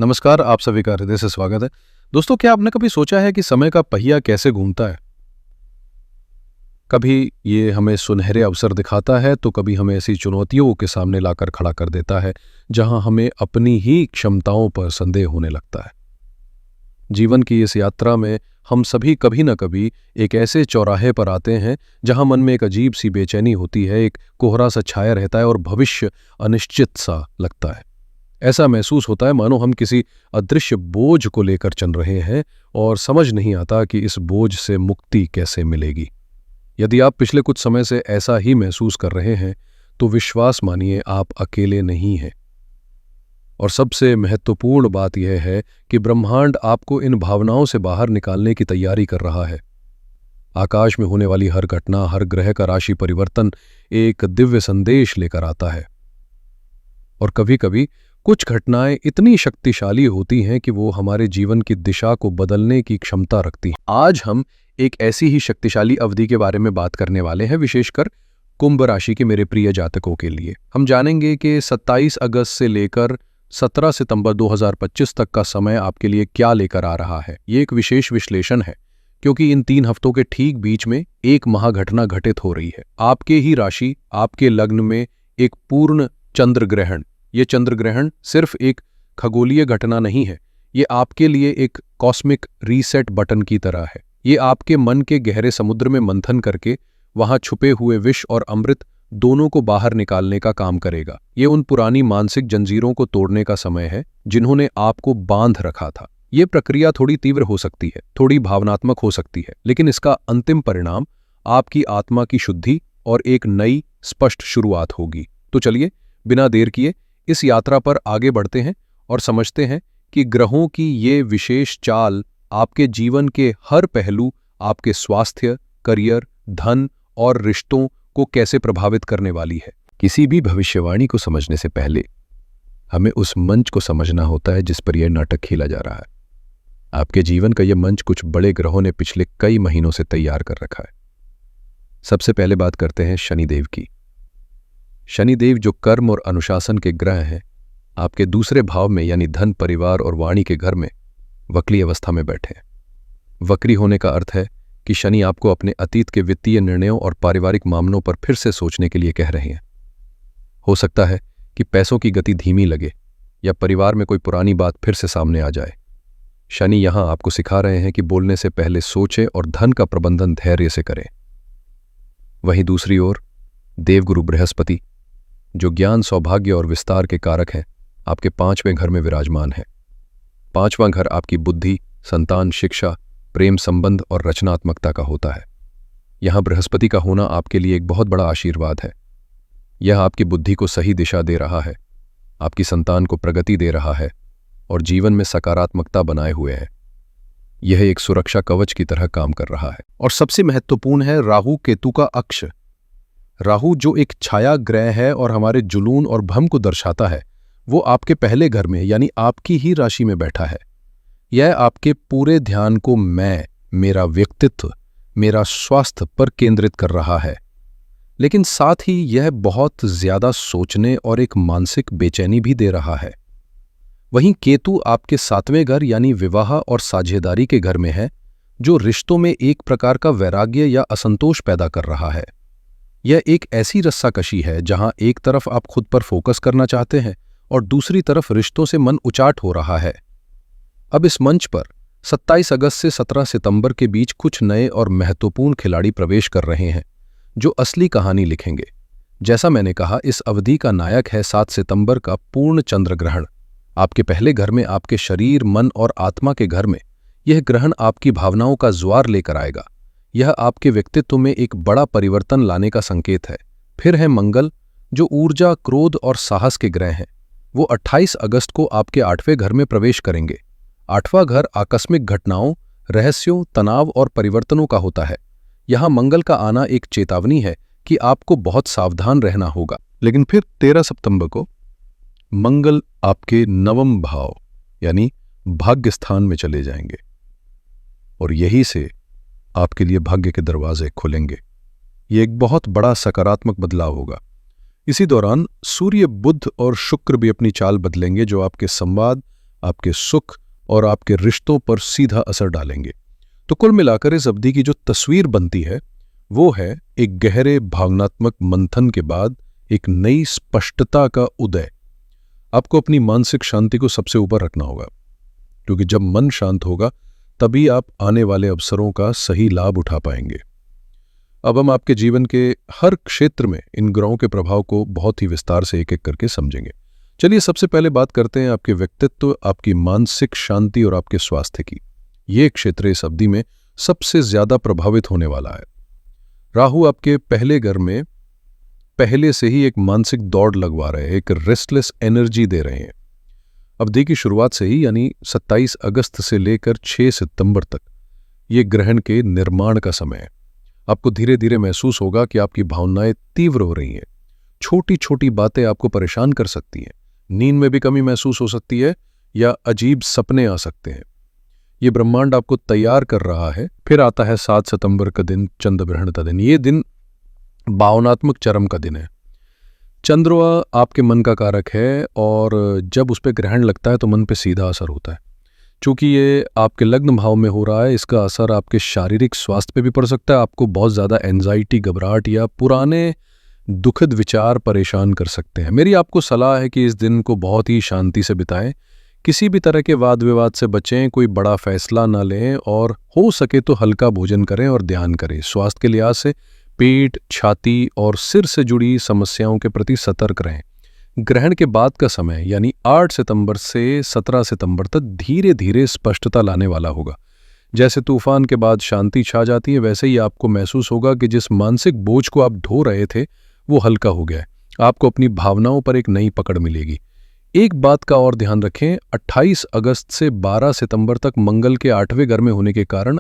नमस्कार, आप सभी का हृदय से स्वागत है। दोस्तों, क्या आपने कभी सोचा है कि समय का पहिया कैसे घूमता है? कभी ये हमें सुनहरे अवसर दिखाता है, तो कभी हमें ऐसी चुनौतियों के सामने लाकर खड़ा कर देता है, जहां हमें अपनी ही क्षमताओं पर संदेह होने लगता है। जीवन की इस यात्रा में हम सभी कभी न कभी एक ऐसे चौराहे पर आते हैं, जहां मन में एक अजीब सी बेचैनी होती है, एक कोहरा सा छाया रहता है और भविष्य अनिश्चित सा लगता है। ऐसा महसूस होता है मानो हम किसी अदृश्य बोझ को लेकर चल रहे हैं और समझ नहीं आता कि इस बोझ से मुक्ति कैसे मिलेगी। यदि आप पिछले कुछ समय से ऐसा ही महसूस कर रहे हैं, तो विश्वास मानिए, आप अकेले नहीं हैं। और सबसे महत्वपूर्ण बात यह है कि ब्रह्मांड आपको इन भावनाओं से बाहर निकालने की तैयारी कर रहा है। आकाश में होने वाली हर घटना, हर ग्रह का राशि परिवर्तन एक दिव्य संदेश लेकर आता है। और कभी कभी कुछ घटनाएं इतनी शक्तिशाली होती हैं कि वो हमारे जीवन की दिशा को बदलने की क्षमता रखती हैं। आज हम एक ऐसी ही शक्तिशाली अवधि के बारे में बात करने वाले हैं, विशेषकर कुंभ राशि के मेरे प्रिय जातकों के लिए। हम जानेंगे कि 27 अगस्त से लेकर 17 सितंबर 2025 तक का समय आपके लिए क्या लेकर आ रहा है। ये एक विशेष विश्लेषण है, क्योंकि इन 3 हफ्तों के ठीक बीच में एक महाघटना घटित हो रही है। आपके ही राशि, आपके लग्न में एक पूर्ण चंद्र ग्रहण। ये चंद्र ग्रहण सिर्फ एक खगोलीय घटना नहीं है, ये आपके लिए एक कॉस्मिक रीसेट बटन की तरह है। ये आपके मन के गहरे समुद्र में मंथन करके वहां छुपे हुए विष और अमृत दोनों को बाहर निकालने का काम करेगा। ये उन पुरानी मानसिक जंजीरों को तोड़ने का समय है जिन्होंने आपको बांध रखा था। ये प्रक्रिया थोड़ी तीव्र हो सकती है, थोड़ी भावनात्मक हो सकती है, लेकिन इसका अंतिम परिणाम आपकी आत्मा की शुद्धि और एक नई स्पष्ट शुरुआत होगी। तो चलिए, बिना देर किए इस यात्रा पर आगे बढ़ते हैं और समझते हैं कि ग्रहों की ये विशेष चाल आपके जीवन के हर पहलू, आपके स्वास्थ्य, करियर, धन और रिश्तों को कैसे प्रभावित करने वाली है। किसी भी भविष्यवाणी को समझने से पहले हमें उस मंच को समझना होता है जिस पर यह नाटक खेला जा रहा है। आपके जीवन का यह मंच कुछ बड़े ग्रहों ने पिछले कई महीनों से तैयार कर रखा है। सबसे पहले बात करते हैं शनिदेव की। शनिदेव, जो कर्म और अनुशासन के ग्रह हैं, आपके दूसरे भाव में यानी धन, परिवार और वाणी के घर में वक्री अवस्था में बैठे हैं। वक्री होने का अर्थ है कि शनि आपको अपने अतीत के वित्तीय निर्णयों और पारिवारिक मामलों पर फिर से सोचने के लिए कह रहे हैं। हो सकता है कि पैसों की गति धीमी लगे या परिवार में कोई पुरानी बात फिर से सामने आ जाए। शनि यहां आपको सिखा रहे हैं कि बोलने से पहले सोचें और धन का प्रबंधन धैर्य से करें। वहीं दूसरी ओर देवगुरु बृहस्पति, जो ज्ञान, सौभाग्य और विस्तार के कारक हैं, आपके 5वें घर में विराजमान है। 5वां घर आपकी बुद्धि, संतान, शिक्षा, प्रेम संबंध और रचनात्मकता का होता है। यहां बृहस्पति का होना आपके लिए एक बहुत बड़ा आशीर्वाद है। यह आपकी बुद्धि को सही दिशा दे रहा है, आपकी संतान को प्रगति दे रहा है और जीवन में सकारात्मकता बनाए हुए है। यह एक सुरक्षा कवच की तरह काम कर रहा है। और सबसे महत्वपूर्ण है राहु केतु का अक्ष। राहु, जो एक छाया ग्रह है और हमारे जुनून और भ्रम को दर्शाता है, वो आपके पहले घर में यानी आपकी ही राशि में बैठा है। यह आपके पूरे ध्यान को मैं, मेरा व्यक्तित्व, मेरा स्वास्थ्य पर केंद्रित कर रहा है, लेकिन साथ ही यह बहुत ज्यादा सोचने और एक मानसिक बेचैनी भी दे रहा है। वहीं केतु आपके 7वें घर यानी विवाह और साझेदारी के घर में है, जो रिश्तों में एक प्रकार का वैराग्य या असंतोष पैदा कर रहा है। यह एक ऐसी रस्साकशी है जहां एक तरफ आप खुद पर फोकस करना चाहते हैं और दूसरी तरफ रिश्तों से मन उचाट हो रहा है। अब इस मंच पर 27 अगस्त से 17 सितंबर के बीच कुछ नए और महत्वपूर्ण खिलाड़ी प्रवेश कर रहे हैं, जो असली कहानी लिखेंगे। जैसा मैंने कहा, इस अवधि का नायक है 7 सितंबर का पूर्ण चंद्र ग्रहण। आपके पहले घर में, आपके शरीर, मन और आत्मा के घर में यह ग्रहण आपकी भावनाओं का ज्वार लेकर आएगा। यह आपके व्यक्तित्व में एक बड़ा परिवर्तन लाने का संकेत है। फिर है मंगल, जो ऊर्जा, क्रोध और साहस के ग्रह हैं। वो 28 अगस्त को आपके 8वें घर में प्रवेश करेंगे। 8वां घर आकस्मिक घटनाओं, रहस्यों, तनाव और परिवर्तनों का होता है। यहां मंगल का आना एक चेतावनी है कि आपको बहुत सावधान रहना होगा। लेकिन फिर 13 सितंबर को मंगल आपके 9वें भाव यानी भाग्य स्थान में चले जाएंगे और यही से आपके लिए भाग्य के दरवाजे खुलेंगे। ये एक बहुत बड़ा सकारात्मक बदलाव होगा। इसी दौरान सूर्य, बुध और शुक्र भी अपनी चाल बदलेंगे, जो आपके संवाद, आपके सुख और आपके रिश्तों पर सीधा असर डालेंगे। तो कुल मिलाकर इस अवधि की जो तस्वीर बनती है वो है एक गहरे भावनात्मक मंथन के बाद एक नई स्पष्टता का उदय। आपको अपनी मानसिक शांति को सबसे ऊपर रखना होगा, क्योंकि जब मन शांत होगा तभी आप आने वाले अवसरों का सही लाभ उठा पाएंगे। अब हम आपके जीवन के हर क्षेत्र में इन ग्रहों के प्रभाव को बहुत ही विस्तार से एक एक करके समझेंगे। चलिए सबसे पहले बात करते हैं आपके व्यक्तित्व, आपकी मानसिक शांति और आपके स्वास्थ्य की। ये क्षेत्र इस अवधि में सबसे ज्यादा प्रभावित होने वाला है। राहु आपके पहले घर में पहले से ही एक मानसिक दौड़ लगवा रहे हैं, एक रेस्टलेस एनर्जी दे रहे हैं। अवधि की शुरुआत से ही यानी 27 अगस्त से लेकर 6 सितंबर तक ये ग्रहण के निर्माण का समय है। आपको धीरे धीरे महसूस होगा कि आपकी भावनाएं तीव्र हो रही हैं। छोटी छोटी बातें आपको परेशान कर सकती हैं। नींद में भी कमी महसूस हो सकती है या अजीब सपने आ सकते हैं। ये ब्रह्मांड आपको तैयार कर रहा है। फिर आता है 7 सितंबर का दिन, चंद्र ग्रहण का दिन। ये दिन भावनात्मक चरम का दिन है। चंद्रमा आपके मन का कारक है और जब उस पर ग्रहण लगता है तो मन पे सीधा असर होता है। चूंकि ये आपके लग्न भाव में हो रहा है, इसका असर आपके शारीरिक स्वास्थ्य पे भी पड़ सकता है। आपको बहुत ज़्यादा एंजाइटी, घबराहट या पुराने दुखद विचार परेशान कर सकते हैं। मेरी आपको सलाह है कि इस दिन को बहुत ही शांति से बिताएं। किसी भी तरह के वाद विवाद से बचें, कोई बड़ा फैसला ना लें और हो सके तो हल्का भोजन करें और ध्यान करें। स्वास्थ्य के लिहाज से पेट, छाती और सिर से जुड़ी समस्याओं के प्रति सतर्क रहें। ग्रहण के बाद का समय यानी 8 सितंबर से 17 सितंबर तक धीरे धीरे स्पष्टता लाने वाला होगा। जैसे तूफान के बाद शांति छा जाती है, वैसे ही आपको महसूस होगा कि जिस मानसिक बोझ को आप ढो रहे थे वो हल्का हो गया है। आपको अपनी भावनाओं पर एक नई पकड़ मिलेगी। एक बात का और ध्यान रखें, 28 अगस्त से 12 सितंबर तक मंगल के 8वें घर में होने के कारण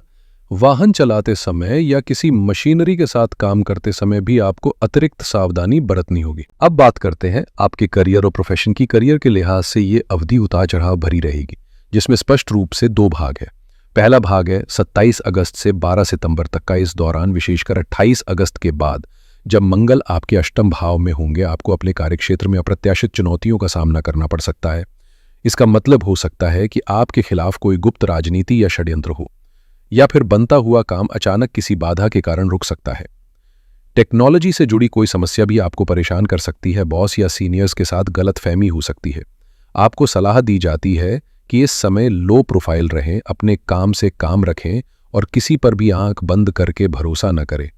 वाहन चलाते समय या किसी मशीनरी के साथ काम करते समय भी आपको अतिरिक्त सावधानी बरतनी होगी। अब बात करते हैं आपके करियर और प्रोफेशन की। करियर के लिहाज से ये अवधि उतार चढ़ाव भरी रहेगी, जिसमें स्पष्ट रूप से 2 भाग है। पहला भाग है 27 अगस्त से 12 सितंबर तक का। इस दौरान विशेषकर 28 अगस्त के बाद जब मंगल आपके अष्टम भाव में होंगे, आपको अपने कार्यक्षेत्र में अप्रत्याशित चुनौतियों का सामना करना पड़ सकता है। इसका मतलब हो सकता है कि आपके खिलाफ कोई गुप्त राजनीति या षड्यंत्र हो, या फिर बनता हुआ काम अचानक किसी बाधा के कारण रुक सकता है। टेक्नोलॉजी से जुड़ी कोई समस्या भी आपको परेशान कर सकती है। बॉस या सीनियर्स के साथ गलतफहमी हो सकती है। आपको सलाह दी जाती है कि इस समय लो प्रोफाइल रहें, अपने काम से काम रखें और किसी पर भी आंख बंद करके भरोसा न करें।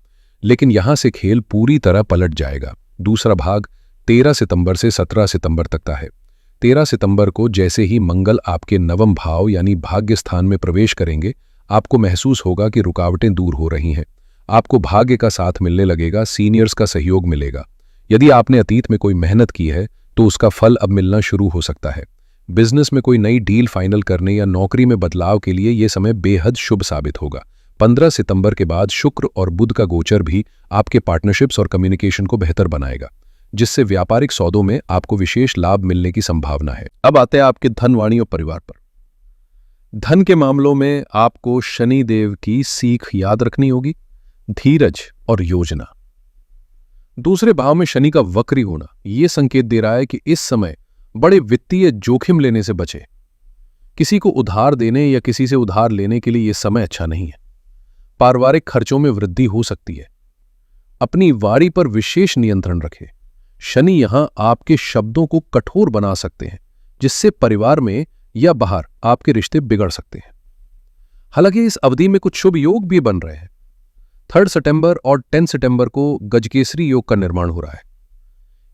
लेकिन यहां से खेल पूरी तरह पलट जाएगा। दूसरा भाग 13 सितंबर से 17 सितंबर तक का है। 13 सितंबर को जैसे ही मंगल आपके नवम भाव यानी भाग्य स्थान में प्रवेश करेंगे, आपको महसूस होगा कि रुकावटें दूर हो रही हैं। आपको भाग्य का साथ मिलने लगेगा, सीनियर्स का सहयोग मिलेगा। यदि आपने अतीत में कोई मेहनत की है तो उसका फल अब मिलना शुरू हो सकता है। बिजनेस में कोई नई डील फाइनल करने या नौकरी में बदलाव के लिए यह समय बेहद शुभ साबित होगा। 15 सितंबर के बाद शुक्र और बुध का गोचर भी आपके पार्टनरशिप्स और कम्युनिकेशन को बेहतर बनाएगा, जिससे व्यापारिक सौदों में आपको विशेष लाभ मिलने की संभावना है। अब आते हैं आपके धन, वाणी और परिवार पर। धन के मामलों में आपको शनि देव की सीख याद रखनी होगी, धीरज और योजना। दूसरे भाव में शनि का वक्री होना यह संकेत दे रहा है कि इस समय बड़े वित्तीय जोखिम लेने से बचें। किसी को उधार देने या किसी से उधार लेने के लिए यह समय अच्छा नहीं है। पारिवारिक खर्चों में वृद्धि हो सकती है। अपनी वाणी पर विशेष नियंत्रण रखें। शनि यहां आपके शब्दों को कठोर बना सकते हैं, जिससे परिवार में या बाहर आपके रिश्ते बिगड़ सकते हैं। हालांकि इस अवधि में कुछ शुभ योग भी बन रहे हैं। 3 सितंबर और 10 सितंबर को गजकेसरी योग का निर्माण हो रहा है।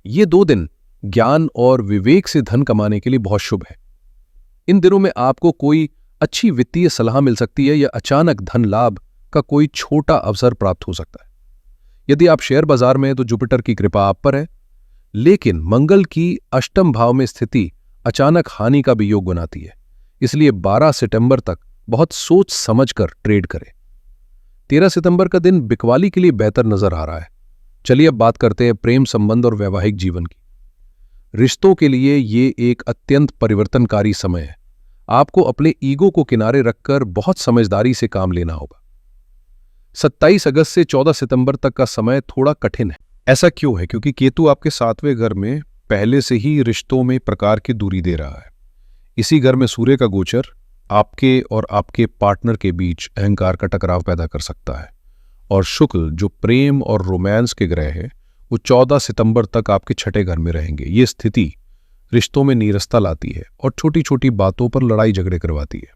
ये 2 दिन ज्ञान और विवेक से धन कमाने के लिए बहुत शुभ है। इन दिनों में आपको कोई अच्छी वित्तीय सलाह मिल सकती है या अचानक धन लाभ का कोई छोटा अवसर प्राप्त हो सकता है। यदि आप शेयर बाजार में हैं तो जुपिटर की कृपा आप पर है, लेकिन मंगल की अष्टम भाव में स्थिति अचानक हानि का भी योग बनाती है। इसलिए 12 सितंबर तक बहुत सोच समझकर ट्रेड करें। 13 सितंबर का दिन बिकवाली के लिए बेहतर नजर आ रहा है। चलिए अब बात करते हैं प्रेम संबंध और वैवाहिक जीवन की। रिश्तों के लिए ये एक अत्यंत परिवर्तनकारी समय है। आपको अपने ईगो को किनारे रखकर बहुत समझदारी से काम लेना होगा। 27 अगस्त से 14 सितंबर तक का समय थोड़ा कठिन है। ऐसा क्यों है? क्योंकि केतु आपके 7वें घर में पहले से ही रिश्तों में प्रकार की दूरी दे रहा है। इसी घर में सूर्य का गोचर आपके और आपके पार्टनर के बीच अहंकार का टकराव पैदा कर सकता है। और शुक्ल जो प्रेम और रोमांस के ग्रह है वो 14 सितंबर तक आपके छठे घर में रहेंगे। ये स्थिति रिश्तों में नीरसता लाती है और छोटी छोटी बातों पर लड़ाई झगड़े करवाती है।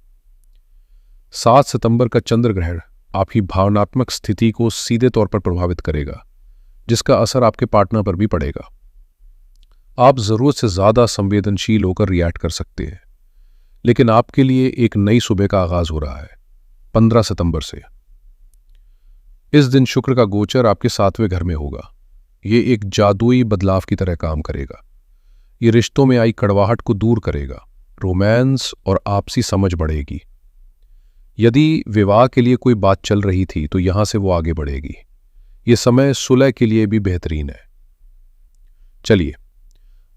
7 सितंबर का चंद्र ग्रहण आपकी भावनात्मक स्थिति को सीधे तौर पर प्रभावित करेगा, जिसका असर आपके पार्टनर पर भी पड़ेगा। आप जरूरत से ज्यादा संवेदनशील होकर रिएक्ट कर सकते हैं, लेकिन आपके लिए एक नई सुबह का आगाज हो रहा है 15 सितंबर से। इस दिन शुक्र का गोचर आपके 7वें घर में होगा। ये एक जादुई बदलाव की तरह काम करेगा। ये रिश्तों में आई कड़वाहट को दूर करेगा, रोमांस और आपसी समझ बढ़ेगी। यदि विवाह के लिए कोई बात चल रही थी तो यहां से वो आगे बढ़ेगी। ये समय सुलह के लिए भी बेहतरीन है। चलिए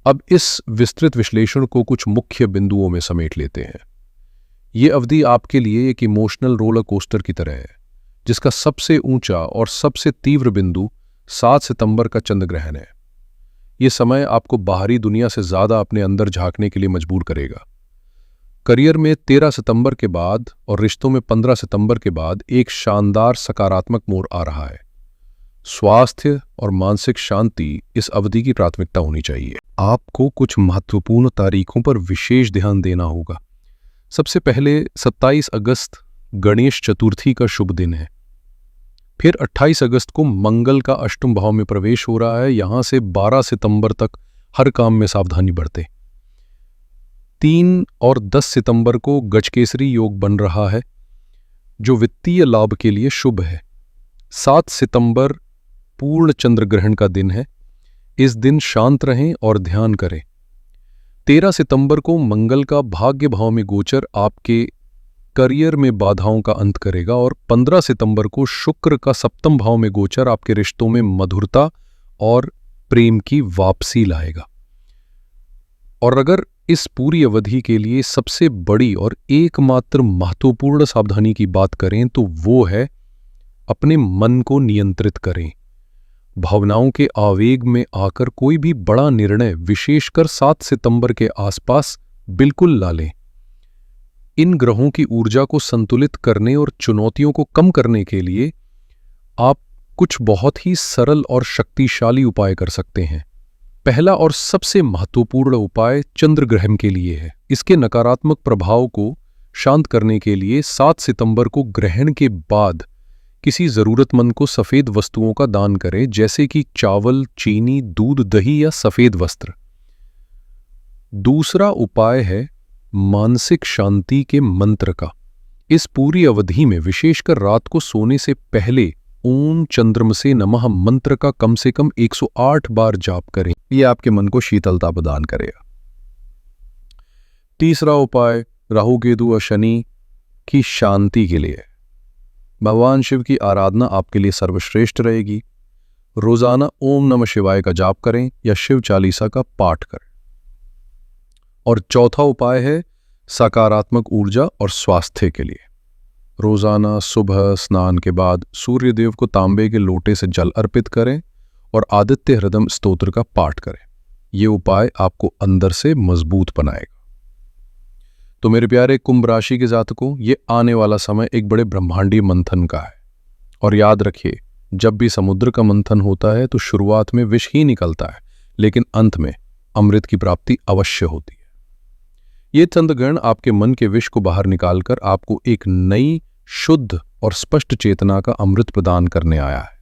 अब इस विस्तृत विश्लेषण को कुछ मुख्य बिंदुओं में समेट लेते हैं। ये अवधि आपके लिए एक इमोशनल रोलर कोस्टर की तरह है, जिसका सबसे ऊंचा और सबसे तीव्र बिंदु 7 सितंबर का चंद्र ग्रहण है। यह समय आपको बाहरी दुनिया से ज्यादा अपने अंदर झांकने के लिए मजबूर करेगा। करियर में 13 सितंबर के बाद और रिश्तों में 15 सितंबर के बाद एक शानदार सकारात्मक मोड़ आ रहा है। स्वास्थ्य और मानसिक शांति इस अवधि की प्राथमिकता होनी चाहिए। आपको कुछ महत्वपूर्ण तारीखों पर विशेष ध्यान देना होगा। सबसे पहले 27 अगस्त गणेश चतुर्थी का शुभ दिन है। फिर 28 अगस्त को मंगल का अष्टम भाव में प्रवेश हो रहा है। यहां से 12 सितंबर तक हर काम में सावधानी बरतें। 3 और 10 सितंबर को गजकेसरी योग बन रहा है, जो वित्तीय लाभ के लिए शुभ है। 7 सितंबर पूर्ण चंद्र ग्रहण का दिन है। इस दिन शांत रहें और ध्यान करें। 13 सितंबर को मंगल का भाग्य भाव में गोचर आपके करियर में बाधाओं का अंत करेगा और 15 सितंबर को शुक्र का सप्तम भाव में गोचर आपके रिश्तों में मधुरता और प्रेम की वापसी लाएगा। और अगर इस पूरी अवधि के लिए सबसे बड़ी और एकमात्र महत्वपूर्ण सावधानी की बात करें तो वो है अपने मन को नियंत्रित करें। भावनाओं के आवेग में आकर कोई भी बड़ा निर्णय विशेषकर 7 सितंबर के आसपास बिल्कुल ना लें। इन ग्रहों की ऊर्जा को संतुलित करने और चुनौतियों को कम करने के लिए आप कुछ बहुत ही सरल और शक्तिशाली उपाय कर सकते हैं। पहला और सबसे महत्वपूर्ण उपाय चंद्र ग्रहण के लिए है। इसके नकारात्मक प्रभाव को शांत करने के लिए 7 सितंबर को ग्रहण के बाद किसी जरूरतमंद को सफेद वस्तुओं का दान करें, जैसे कि चावल, चीनी, दूध, दही या सफेद वस्त्र। दूसरा उपाय है मानसिक शांति के मंत्र का। इस पूरी अवधि में विशेषकर रात को सोने से पहले ओम चंद्रमसे नमः मंत्र का कम से कम 108 बार जाप करें। यह आपके मन को शीतलता प्रदान करेगा। तीसरा उपाय राहु, केतु और शनि की शांति के लिए। भगवान शिव की आराधना आपके लिए सर्वश्रेष्ठ रहेगी। रोजाना ओम नमः शिवाय का जाप करें या शिव चालीसा का पाठ करें। और चौथा उपाय है सकारात्मक ऊर्जा और स्वास्थ्य के लिए। रोजाना सुबह स्नान के बाद सूर्य देव को तांबे के लोटे से जल अर्पित करें और आदित्य हृदय स्तोत्र का पाठ करें। ये उपाय आपको अंदर से मजबूत बनाएगा। तो मेरे प्यारे कुंभ राशि के जातकों, ये आने वाला समय एक बड़े ब्रह्मांडीय मंथन का है। और याद रखिए, जब भी समुद्र का मंथन होता है तो शुरुआत में विष ही निकलता है, लेकिन अंत में अमृत की प्राप्ति अवश्य होती है। ये चंद्रग्रहण आपके मन के विष को बाहर निकालकर आपको एक नई, शुद्ध और स्पष्ट चेतना का अमृत प्रदान करने आया है।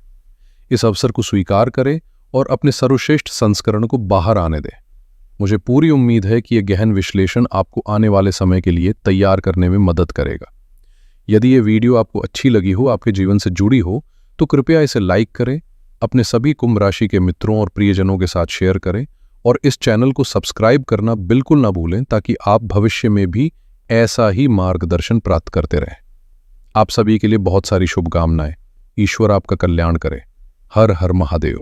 इस अवसर को स्वीकार करें और अपने सर्वश्रेष्ठ संस्करण को बाहर आने दें। मुझे पूरी उम्मीद है कि यह गहन विश्लेषण आपको आने वाले समय के लिए तैयार करने में मदद करेगा। यदि ये वीडियो आपको अच्छी लगी हो, आपके जीवन से जुड़ी हो, तो कृपया इसे लाइक करें, अपने सभी कुंभ राशि के मित्रों और प्रियजनों के साथ शेयर करें और इस चैनल को सब्सक्राइब करना बिल्कुल ना भूलें, ताकि आप भविष्य में भी ऐसा ही मार्गदर्शन प्राप्त करते रहें। आप सभी के लिए बहुत सारी शुभकामनाएं। ईश्वर आपका कल्याण करे। हर हर महादेव।